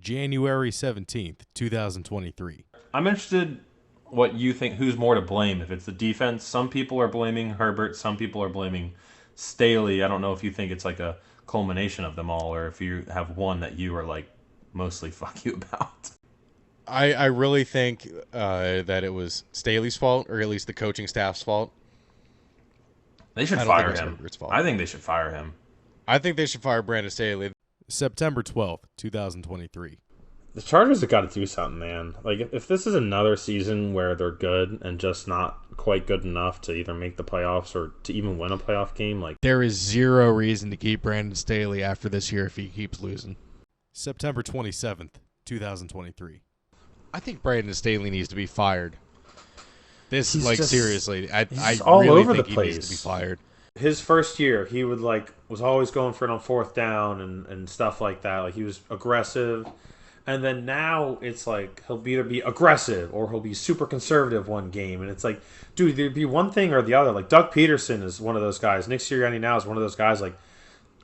January 17th, 2023. I'm interested what you think, who's more to blame. If it's the defense, some people are blaming Herbert, some people are blaming Staley. I don't know if you think it's like a culmination of them all, or if you have one that you are like mostly fuck you about. I really think that it was Staley's fault, or at least the coaching staff's fault. They should fire him. I think they should fire him. I think they should fire Brandon Staley. September 12th, 2023. The Chargers have got to do something, man. Like, if this is another season where they're good and just not quite good enough to either make the playoffs or to even win a playoff game, like... There is zero reason to keep Brandon Staley after this year if he keeps losing. September 27th, 2023. I think Brandon Staley needs to be fired. Seriously, I all really over think the he place. needs to be fired. His first year, he was always going for it on fourth down and stuff like that. Like, he was aggressive. And then now it's like he'll either be aggressive or he'll be super conservative one game. And it's like, dude, there'd be one thing or the other. Like, Doug Peterson is one of those guys. Nick Sirianni now is one of those guys. Like,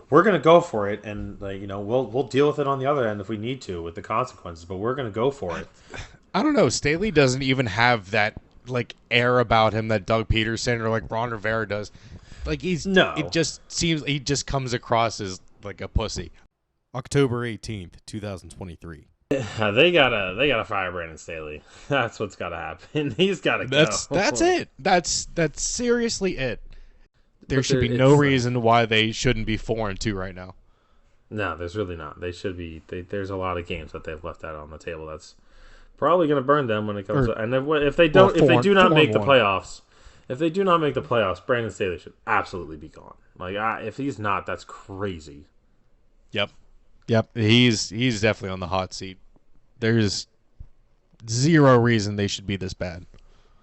we're going to go for it. And, like, you know, we'll deal with it on the other end if we need to with the consequences. But we're going to go for it. I don't know. Staley doesn't even have that, like, air about him that Doug Peterson or, like, Ron Rivera does. Like, it just seems he just comes across as, like, a pussy. October 18th, 2023. They gotta fire Brandon Staley. That's what's gotta happen. He's gotta go. That's it. That's seriously it. There should be no reason why they shouldn't be 4-2 right now. No, there's really not. They should be. There's a lot of games that they've left out on the table. That's probably gonna burn them when it comes. And if they do not make the playoffs, Brandon Staley should absolutely be gone. Like, if he's not, that's crazy. Yep, he's definitely on the hot seat. There's zero reason they should be this bad.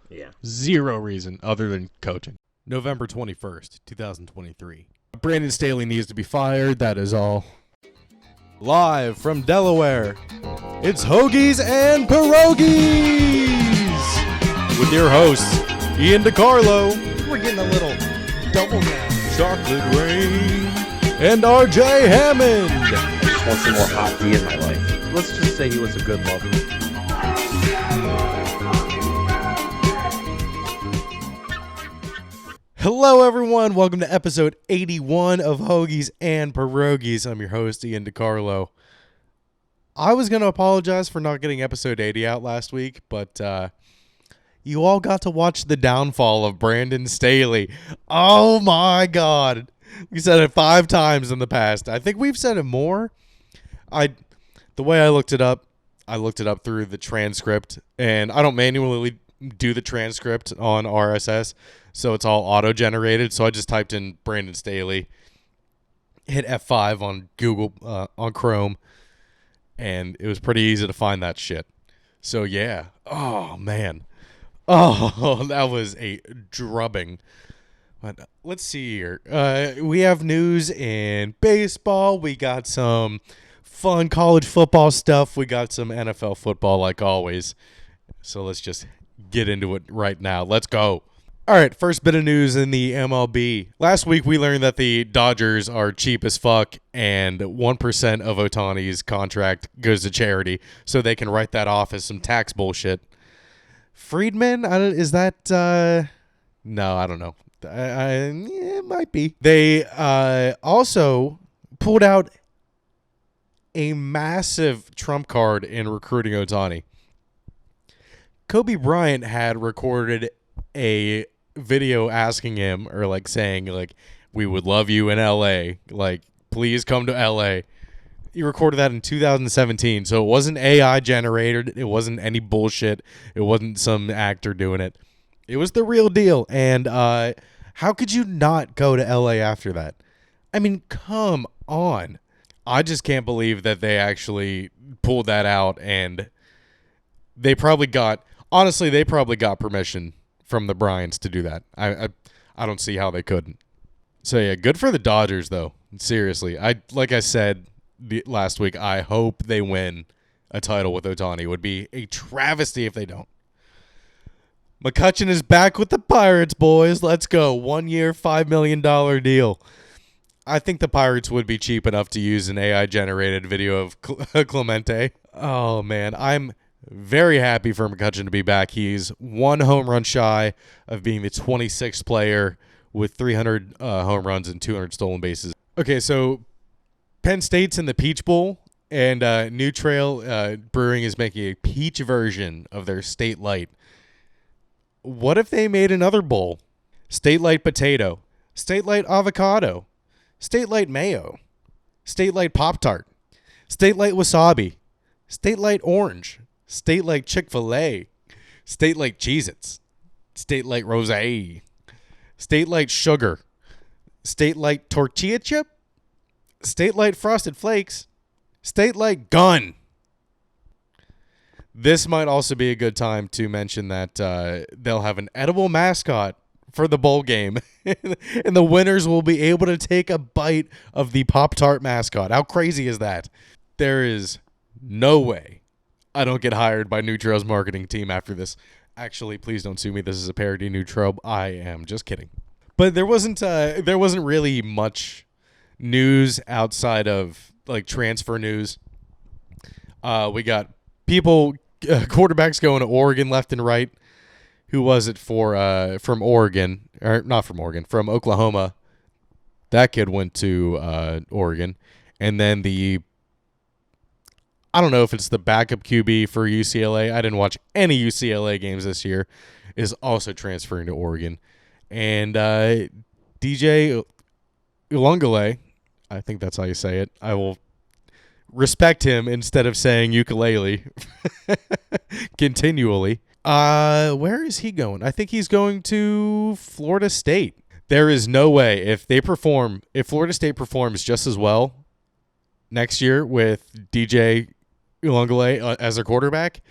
Yeah. Zero reason other than coaching. November 21st, 2023. Brandon Staley needs to be fired, that is all. Live from Delaware, it's Hoagies and Pierogis! With your hosts, Ian DiCarlo. We're getting a little double down. Chocolate Rain. And RJ Hammond. I just want some more hot tea in my life. Let's just say he was a good lover. Hello, everyone. Welcome to episode 81 of Hoagies and Pierogis. I'm your host, Ian DiCarlo. I was going to apologize for not getting episode 80 out last week, but you all got to watch the downfall of Brandon Staley. Oh, my God. We said it 5 times in the past. I think we've said it more. The way I looked it up through the transcript, and I don't manually do the transcript on RSS, so it's all auto-generated. So I just typed in Brandon Staley, hit F5 on Google, on Chrome, and it was pretty easy to find that shit. So yeah. Oh, man. Oh, that was a drubbing. But let's see here. We have news in baseball. We got some fun college football stuff. We got some NFL football like always. So let's just get into it right now. Let's go. All right, first bit of news in the MLB. Last week we learned that the Dodgers are cheap as fuck and 1% of Ohtani's contract goes to charity, so they can write that off as some tax bullshit. Friedman, is that... No, I don't know. It might be. They also pulled out a massive trump card in recruiting Ohtani. Kobe Bryant had recorded a video asking him, or like saying, like, we would love you in LA. Like, please come to LA. He recorded that in 2017, so it wasn't AI generated. It wasn't any bullshit. It wasn't some actor doing it. It was the real deal, and how could you not go to LA after that? I mean, come on. I just can't believe that they actually pulled that out, and they probably got permission from the Bryants to do that. I don't see how they couldn't. So yeah, good for the Dodgers though. Seriously, like I said last week, I hope they win a title with Ohtani. It would be a travesty if they don't. McCutch is back with the Pirates, boys. Let's go. 1 year, $5 million deal. I think the Pirates would be cheap enough to use an AI-generated video of Clemente. Oh, man. I'm very happy for McCutcheon to be back. He's one home run shy of being the 26th player with 300 home runs and 200 stolen bases. Okay, so Penn State's in the Peach Bowl, and New Trail Brewing is making a peach version of their State Light. What if they made another bowl? State Light Potato, State Light Avocado, State Light Mayo, State Light Pop-Tart, State Light Wasabi, State Light Orange, State Light Chick-fil-A, State Light Cheez-Its, State Light Rosé, State Light Sugar, State Light Tortilla Chip, State Light Frosted Flakes, State Light Gun. This might also be a good time to mention that they'll have an edible mascot for the bowl game, and the winners will be able to take a bite of the Pop-Tart mascot. How crazy is that? There is no way I don't get hired by New Trail's marketing team after this. Actually, please don't sue me. This is a parody, New Trail. I am just kidding. But there wasn't really much news outside of like transfer news. We got people, quarterbacks going to Oregon left and right. Who was it from Oregon? Or not from Oregon, from Oklahoma. That kid went to Oregon. And then I don't know if it's the backup QB for UCLA. I didn't watch any UCLA games this year. Is also transferring to Oregon. And DJ Ulungale, I think that's how you say it. I will respect him instead of saying ukulele continually. Where is he going? I think he's going to Florida State. There is no way if Florida State performs just as well next year with DJ Ulungale as their quarterback,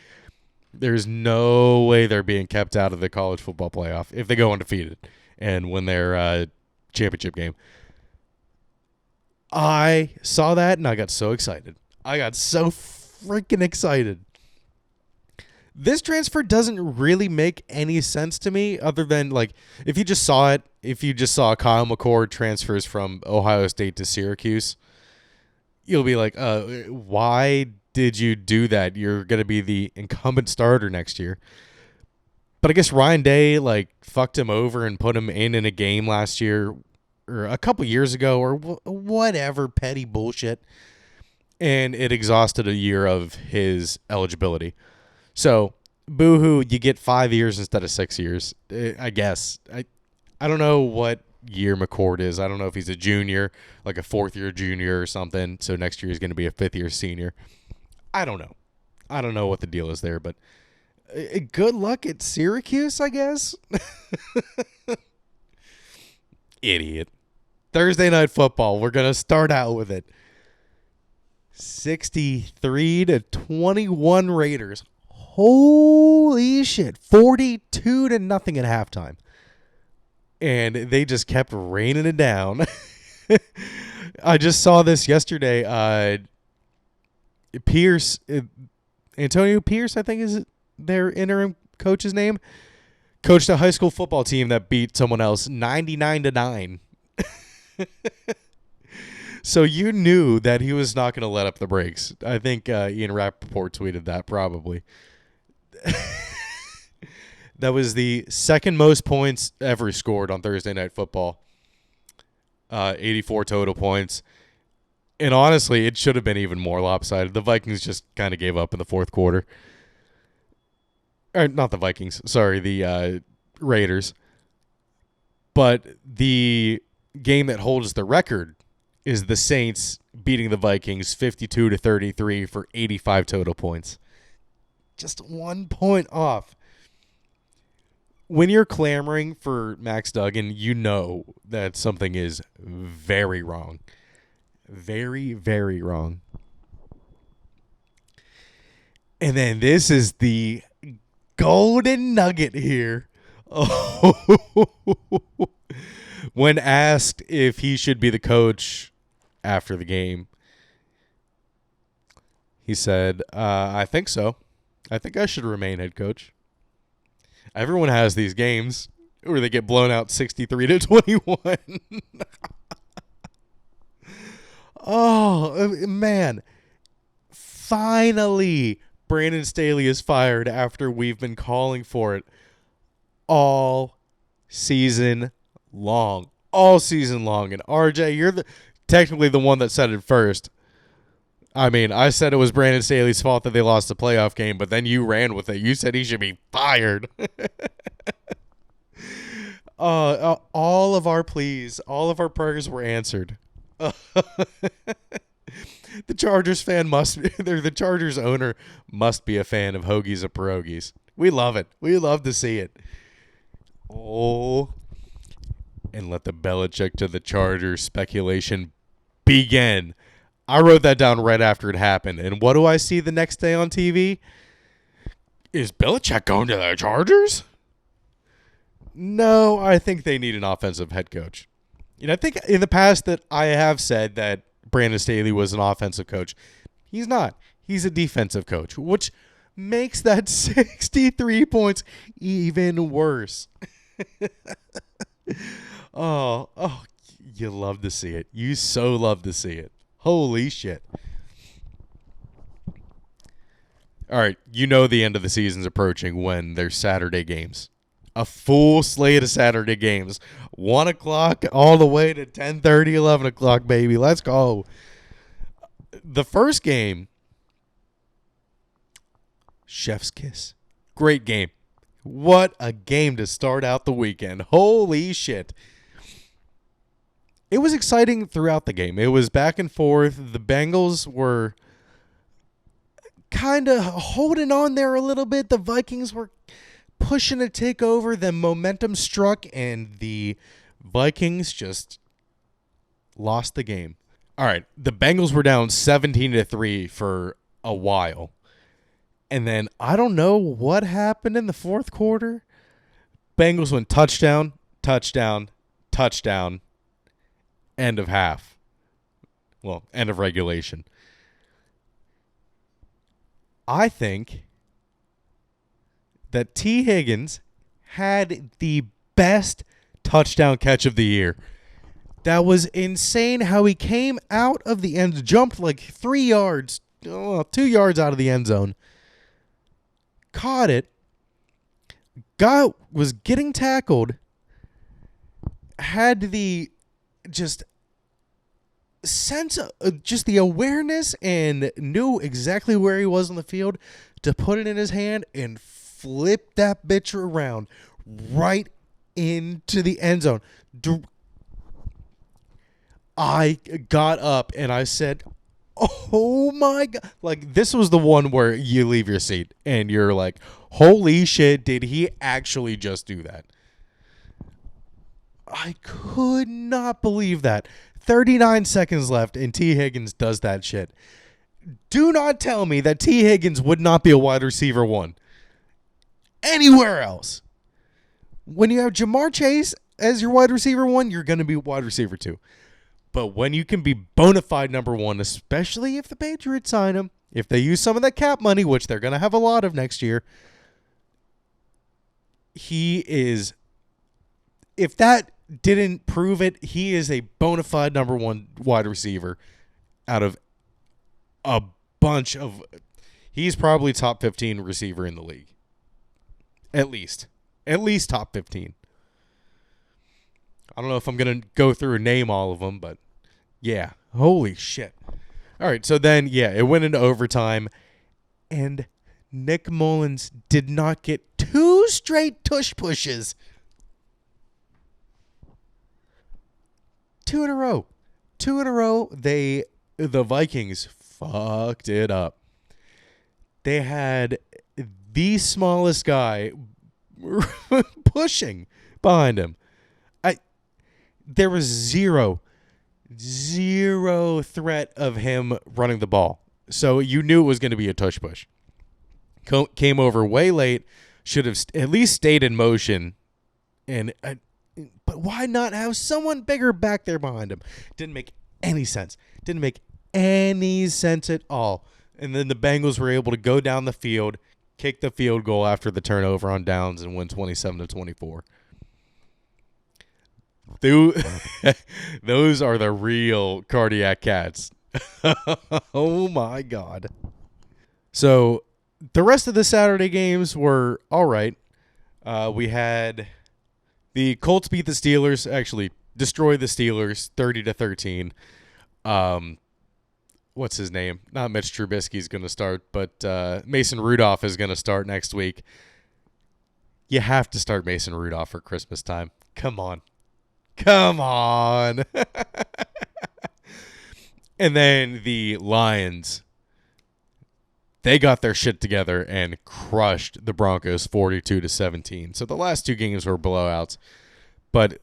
there's no way they're being kept out of the college football playoff if they go undefeated and win their championship game. I saw that and I got so excited. I got so freaking excited. This transfer doesn't really make any sense to me other than, like, if you just saw Kyle McCord transfers from Ohio State to Syracuse, you'll be like, why did you do that? You're going to be the incumbent starter next year. But I guess Ryan Day, like, fucked him over and put him in a game last year or a couple years ago or whatever petty bullshit, and it exhausted a year of his eligibility. So, boo-hoo, you get 5 years instead of 6 years, I guess. I don't know what year McCord is. I don't know if he's a junior, like a fourth-year junior or something, so next year he's going to be a fifth-year senior. I don't know. I don't know what the deal is there, but good luck at Syracuse, I guess. Idiot. Thursday Night Football. We're going to start out with it. 63-21 Raiders. Holy shit. 42-0 at halftime. And they just kept raining it down. I just saw this yesterday. Antonio Pierce, I think is their interim coach's name, coached a high school football team that beat someone else 99-9. So you knew that he was not going to let up the brakes. I think Ian Rappaport tweeted that probably. That was the second most points ever scored on Thursday Night Football. 84 total points. And honestly, it should have been even more lopsided. The Vikings just kind of gave up in the fourth quarter. Or not the Vikings. Sorry, the Raiders. But the game that holds the record is the Saints beating the Vikings 52-33 for 85 total points. Just 1 point off. When you're clamoring for Max Duggan, you know that something is very wrong. Very, very wrong. And then this is the golden nugget here. Oh. When asked if he should be the coach after the game, he said, I think so. I think I should remain head coach. Everyone has these games where they get blown out 63-21. Oh, man. finally, Brandon Staley is fired after we've been calling for it all season long. All season long. And RJ, you're technically the one that said it first. I mean, I said it was Brandon Staley's fault that they lost the playoff game, but then you ran with it. You said he should be fired. All of our pleas, all of our prayers were answered. The Chargers the Chargers owner must be a fan of Hoagies or Pierogis. We love it. We love to see it. Oh, and let the Belichick to the Chargers speculation begin. I wrote that down right after it happened. And what do I see the next day on TV? Is Belichick going to the Chargers? No, I think they need an offensive head coach. I think in the past that I have said that Brandon Staley was an offensive coach. He's not. He's a defensive coach, which makes that 63 points even worse. Oh, you love to see it. You so love to see it. Holy shit. All right, the end of the season's approaching when there's Saturday games. A full slate of Saturday games. 1 o'clock all the way to 10:30, 11 o'clock, baby. Let's go. The first game, Chef's Kiss. Great game. What a game to start out the weekend. Holy shit. It was exciting throughout the game. It was back and forth. The Bengals were kind of holding on there a little bit. The Vikings were pushing a take over. Then momentum struck, and the Vikings just lost the game. All right, the Bengals were down 17-3 for a while. And then I don't know what happened in the fourth quarter. Bengals went touchdown, touchdown, touchdown. End of half. Well, end of regulation. I think that T. Higgins had the best touchdown catch of the year. That was insane how he came out of the end, jumped like 3 yards, 2 yards out of the end zone, caught it, was getting tackled, had the just sense of just the awareness and knew exactly where he was on the field to put it in his hand and flip that bitch around right into the end zone. I got up and I said, oh my God. Like, this was the one where you leave your seat and you're like, holy shit, did he actually just do that? I could not believe that. 39 seconds left and T. Higgins does that shit. Do not tell me that T. Higgins would not be a wide receiver 1 anywhere else. When you have Jamar Chase as your wide receiver 1, you're going to be wide receiver 2. But when you can be bona fide number 1, especially if the Patriots sign him, if they use some of that cap money, which they're going to have a lot of next year, he is, if that didn't prove it, he is a bona fide number 1 wide receiver out of a bunch of, he's probably top 15 receiver in the league. At least top 15. I don't know if I'm going to go through and name all of them, but yeah, holy shit. All right, so then, yeah, it went into overtime, and Nick Mullins did not get 2 straight tush pushes. 2 in a row. 2 in a row, the Vikings fucked it up. They had the smallest guy pushing behind him. There was zero threat of him running the ball. So you knew it was going to be a tush push. Came over way late, should have at least stayed in motion. But why not have someone bigger back there behind him? Didn't make any sense. Didn't make any sense at all. And then the Bengals were able to go down the field, kick the field goal after the turnover on downs, and win 27-24. Those are the real cardiac cats. Oh my God. So the rest of the Saturday games were all right. We had the Colts beat the Steelers, actually destroyed the Steelers 30-13. What's his name? Not Mitch Trubisky's going to start, but Mason Rudolph is going to start next week. You have to start Mason Rudolph for Christmas time. Come on. Come on. And then the Lions, they got their shit together and crushed the Broncos 42-17. So the last two games were blowouts, but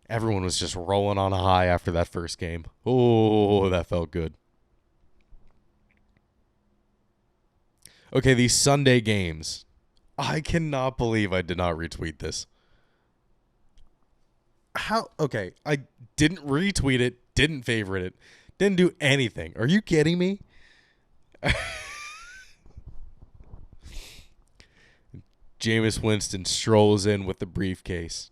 everyone was just rolling on a high after that first game. Oh, that felt good. Okay, these Sunday games. I cannot believe I did not retweet this. How? Okay, I didn't retweet it, didn't favorite it, didn't do anything. Are you kidding me? Jameis Winston strolls in with the briefcase.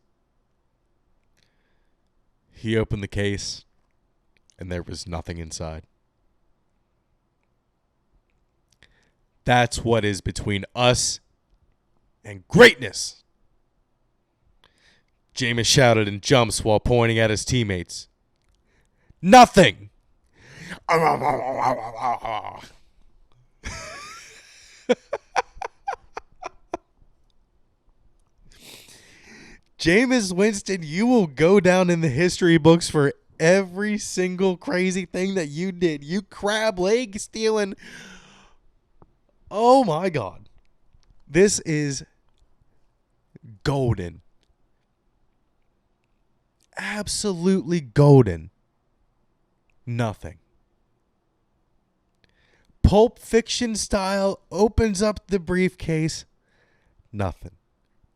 He opened the case, and there was nothing inside. That's what is between us and greatness. Jameis shouted and jumps while pointing at his teammates. Nothing. Jameis Winston, you will go down in the history books for every single crazy thing that you did. You crab leg stealing. Oh my God. This is golden. Absolutely golden. Nothing. Pulp Fiction style opens up the briefcase. Nothing.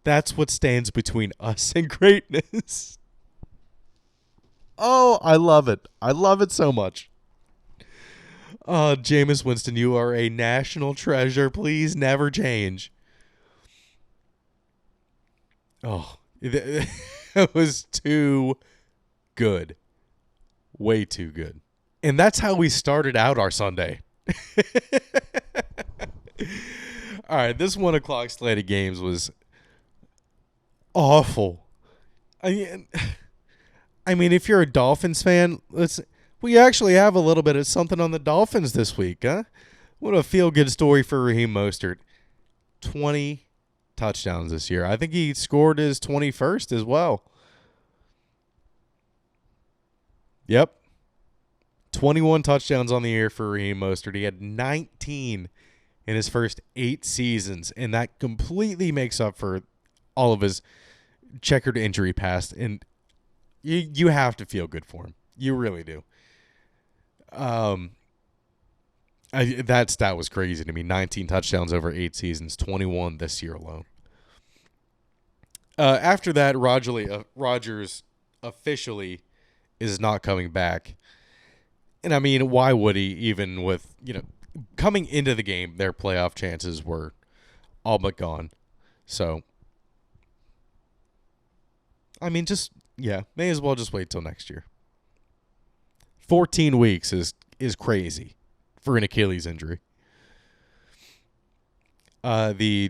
That's what stands between us and greatness. Oh, I love it. I love it so much. Jameis Winston, you are a national treasure. Please never change. Oh, it was too good. Way too good. And that's how we started out our Sunday. All right, this 1 o'clock slate of games was awful. I mean, if you're a Dolphins fan, we actually have a little bit of something on the Dolphins this week, huh? What a feel-good story for Raheem Mostert. 20 touchdowns this year. I think he scored his 21st as well. Yep. 21 touchdowns on the year for Raheem Mostert. He had 19 in his first 8 seasons, and that completely makes up for all of his checkered injury past. And you have to feel good for him. You really do. That stat was crazy to me. 19 touchdowns over 8 seasons, 21 this year alone. After that, Rodgers officially is not coming back. And I mean, why would he? Even with, coming into the game, their playoff chances were all but gone. So, I mean, may as well just wait till next year. 14 weeks is crazy for an Achilles injury. The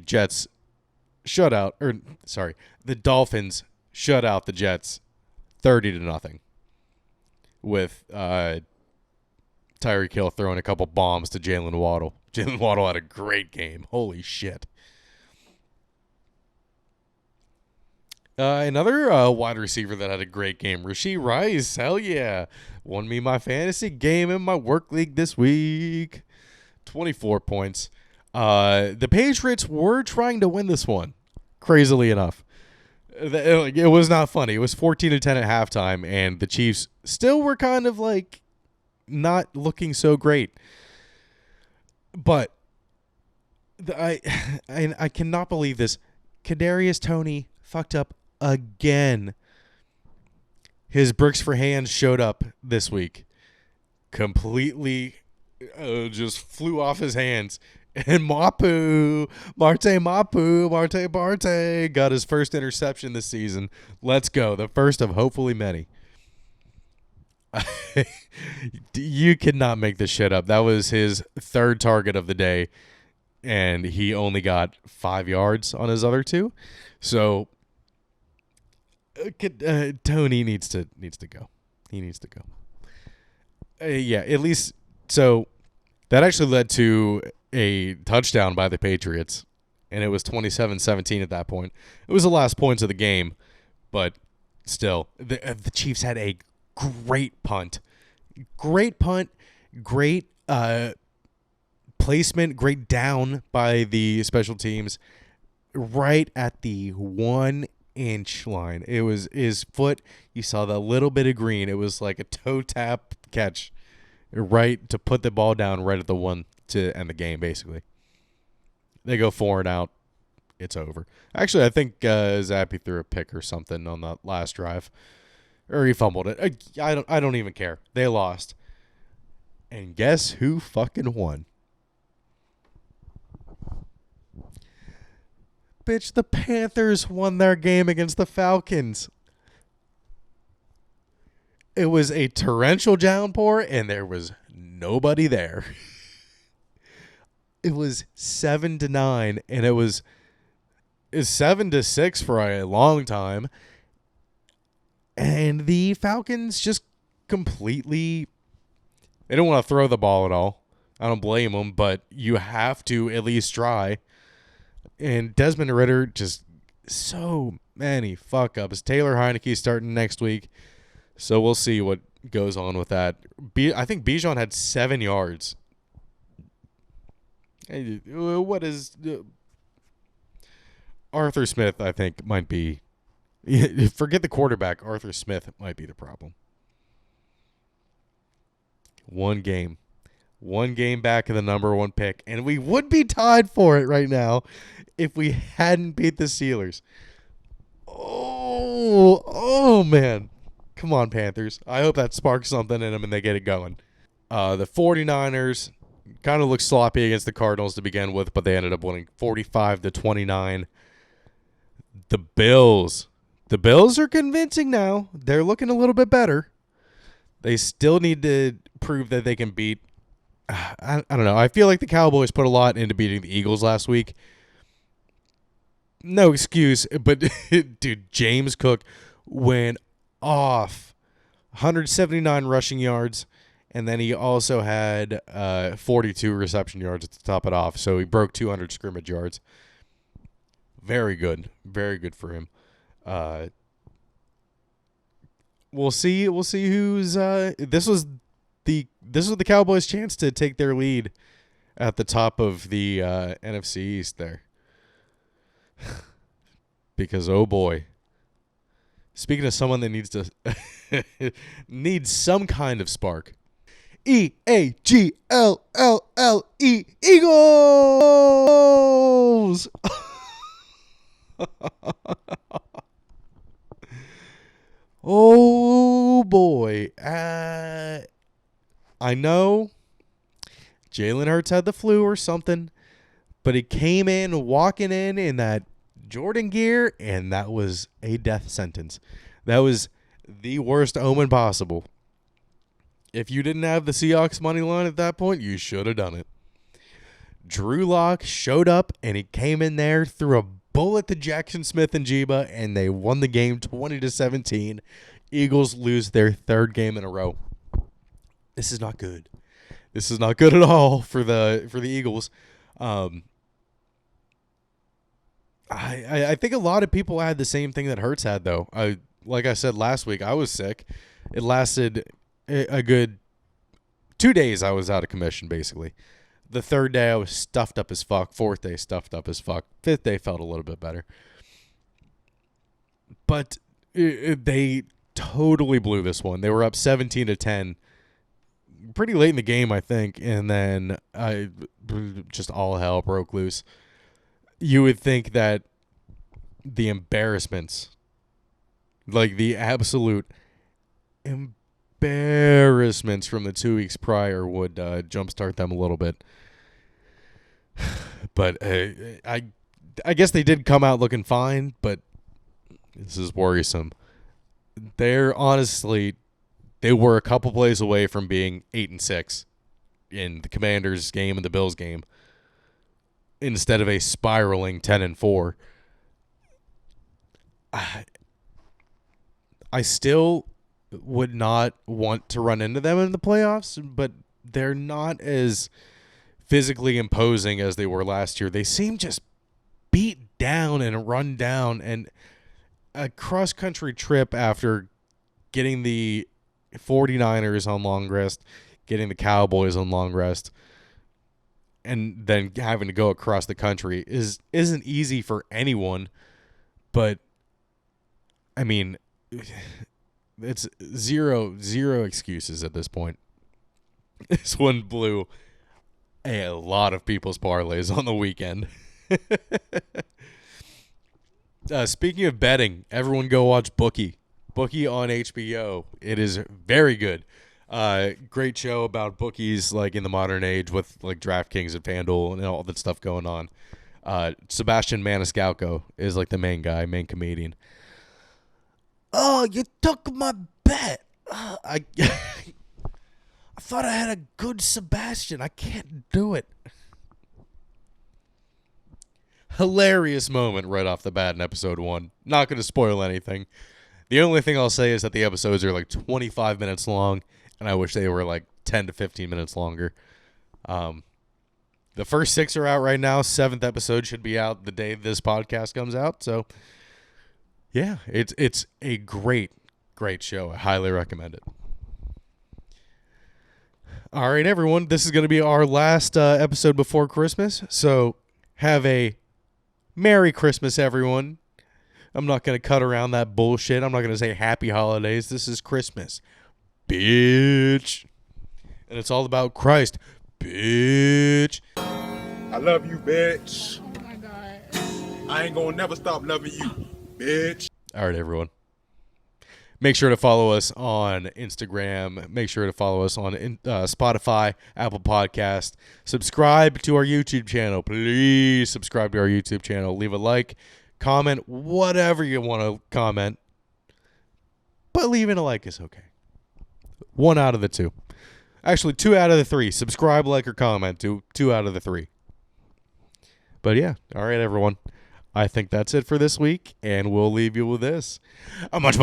Dolphins shut out the Jets 30-0 with Tyreek Hill throwing a couple bombs to Jalen Waddle. Jalen Waddle had a great game. Holy shit. Another wide receiver that had a great game, Rashee Rice. Hell yeah. Won me my fantasy game in my work league this week. 24 points. The Patriots were trying to win this one, crazily enough. It was not funny. It was 14-10 at halftime, and the Chiefs still were kind of not looking so great. But I cannot believe this. Kadarius Toney fucked up again. His bricks for hands showed up this week. Completely just flew off his hands. And Marte got his first interception this season. Let's go. The first of hopefully many. You cannot make this shit up. That was his third target of the day. and he only got 5 yards on his other 2. So Tony needs to go. He needs to go. Yeah, at least so that actually led to a touchdown by the Patriots, and it was 27-17 at that point. It was the last points of the game, but still, the Chiefs had a great punt. Great punt, great placement, great down by the special teams right at the 1-inch line. It was his foot. You saw that little bit of green. It was like a toe tap catch right to put the ball down right at the 1 to end the game, basically. They go 4 and out. It's over. Actually, I think Zappy threw a pick or something on that last drive. Or he fumbled it. I don't even care. They lost. And guess who fucking won? Bitch, the Panthers won their game against the Falcons. It was a torrential downpour, and there was nobody there. It was 7-9, and it was 7-6 for a long time. And the Falcons just completely... They don't want to throw the ball at all. I don't blame them, but you have to at least try. And Desmond Ridder, just so many fuck-ups. Taylor Heineke starting next week, so we'll see what goes on with that. I think Bijan had 7 yards. What is... Arthur Smith, I think, might be... Forget the quarterback. Arthur Smith might be the problem. One game back of the number 1 pick, and we would be tied for it right now if we hadn't beat the Steelers. Oh man. Come on, Panthers. I hope that sparks something in them and they get it going. The 49ers kind of looked sloppy against the Cardinals to begin with, but they ended up winning 45-29. The Bills are convincing now. They're looking a little bit better. They still need to prove that they can beat. I don't know. I feel like the Cowboys put a lot into beating the Eagles last week. No excuse, but dude, James Cook went off. 179 rushing yards, and then he also had 42 reception yards to top it off. So he broke 200 scrimmage yards. Very good for him. We'll see who's this was the Cowboys' chance to take their lead at the top of the NFC East there. Because oh boy. Speaking of someone that needs some kind of spark. EAGLLE Eagles. Oh boy. I know Jalen Hurts had the flu or something, but he came in walking in that Jordan gear, and that was a death sentence. That was the worst omen possible. If you didn't have the Seahawks money line at that point, you should have done it. Drew Lock showed up, and he came in there, threw a bullet to Jackson Smith and Jiba, and they won the game 20-17. Eagles lose their 3rd game in a row. This is not good. This is not good at all for the Eagles. I think a lot of people had the same thing that Hurts had, though. Like I said last week, I was sick. It lasted a good 2 days. I was out of commission, basically. The 3rd day, I was stuffed up as fuck. 4th day, stuffed up as fuck. 5th day, felt a little bit better. But they totally blew this one. They were up 17-10 pretty late in the game, I think, and then just all hell broke loose. You would think that the embarrassments, like the absolute embarrassments from the 2 weeks prior, would jumpstart them a little bit. But I guess they did come out looking fine, but this is worrisome. They were a couple plays away from being 8-6 in the Commanders game and the Bills game. instead of a spiraling 10-4. I still would not want to run into them in the playoffs, but they're not as physically imposing as they were last year. They seem just beat down and run down, and a cross-country trip after getting the 49ers on long rest, getting the Cowboys on long rest, and then having to go across the country isn't easy for anyone. But I mean, it's zero excuses at this point. This one blew a lot of people's parlays on the weekend. Speaking of betting, everyone go watch Bookie. Bookie on HBO. It is very good. Great show about bookies like in the modern age with like DraftKings and FanDuel and all that stuff going on. Sebastian Maniscalco is like the main comedian. Oh, you took my bet. I thought I had a good Sebastian. I can't do it. Hilarious moment right off the bat in episode 1. Not going to spoil anything. The only thing I'll say is that the episodes are like 25 minutes long, and I wish they were like 10 to 15 minutes longer. The first 6 are out right now. 7th episode should be out the day this podcast comes out. So, yeah, it's a great show. I highly recommend it. All right, everyone. This is going to be our last episode before Christmas. So, have a Merry Christmas, everyone. I'm not going to cut around that bullshit. I'm not going to say Happy Holidays. This is Christmas, bitch. And it's all about Christ, bitch. I love you, bitch. Oh, my God. I ain't going to never stop loving you, bitch. All right, everyone. Make sure to follow us on Instagram. Make sure to follow us on Spotify, Apple Podcast. Subscribe to our YouTube channel. Please subscribe to our YouTube channel. Leave a like, comment, whatever you want to comment. But leaving a like is okay. 1 out of the 2. Actually, 2 out of the 3. Subscribe, like, or comment. 2 out of the 3. But yeah, all right, everyone. I think that's it for this week, and we'll leave you with this. A much